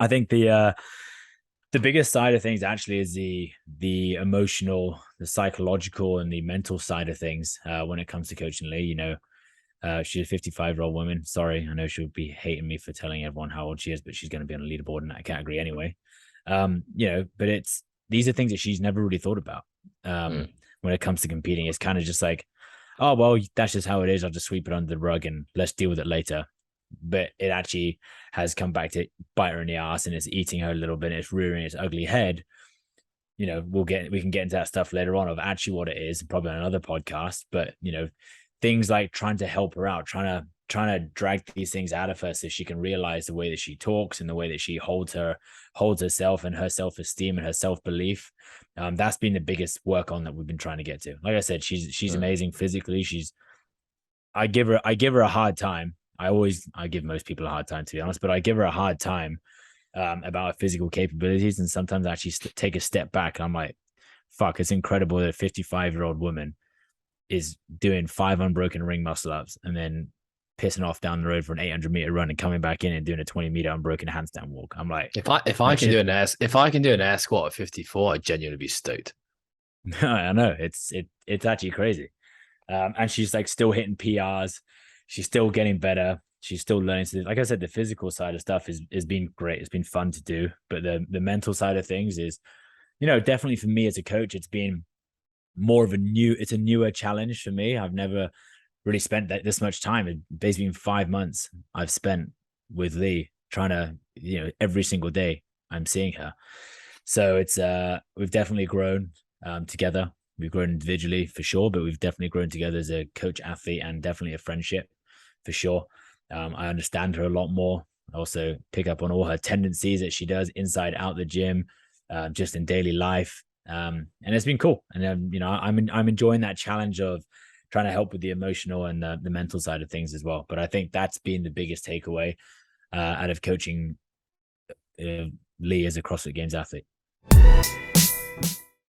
I think the biggest side of things actually is the emotional, the psychological, and the mental side of things when it comes to coaching Lee. She's a 55-year-old woman. Sorry, I know she'll be hating me for telling everyone how old she is, but she's going to be on a leaderboard in that category anyway. But these are things that she's never really thought about. When it comes to competing. It's kind of just like, oh, well, that's just how it is. I'll just sweep it under the rug and let's deal with it later. But it actually has come back to bite her in the ass, and it's eating her a little bit. And it's rearing its ugly head. We can get into that stuff later on of actually what it is, probably on another podcast. But things like trying to help her out, trying to drag these things out of her so she can realize the way that she talks and the way that she holds herself and her self-esteem and her self-belief. That's been the biggest work on that we've been trying to get to. Like I said, she's amazing physically. I give her a hard time. I give most people a hard time, to be honest, but I give her a hard time about her physical capabilities, and sometimes I actually take a step back and I'm like, fuck, it's incredible that a 55-year-old woman is doing 5 unbroken ring muscle ups and then pissing off down the road for an 800-meter run and coming back in and doing a 20-meter unbroken handstand walk. I'm like, if I can do an air squat at 54, I'd genuinely be stoked. I know it's actually crazy. And she's like still hitting PRs. She's still getting better. She's still learning. So, like I said, the physical side of stuff is been great. It's been fun to do, but the mental side of things is, definitely for me as a coach, it's been more of a newer challenge for me. I've never really spent this much time. It's basically been 5 months I've spent with Lee trying to, every single day I'm seeing her. So it's we've definitely grown together. We've grown individually for sure, but we've definitely grown together as a coach athlete and definitely a friendship for sure. I understand her a lot more. I also pick up on all her tendencies that she does inside out the gym, just in daily life. And it's been cool. And I'm enjoying that challenge of trying to help with the emotional and the mental side of things as well. But I think that's been the biggest takeaway out of coaching Lee as a CrossFit Games athlete.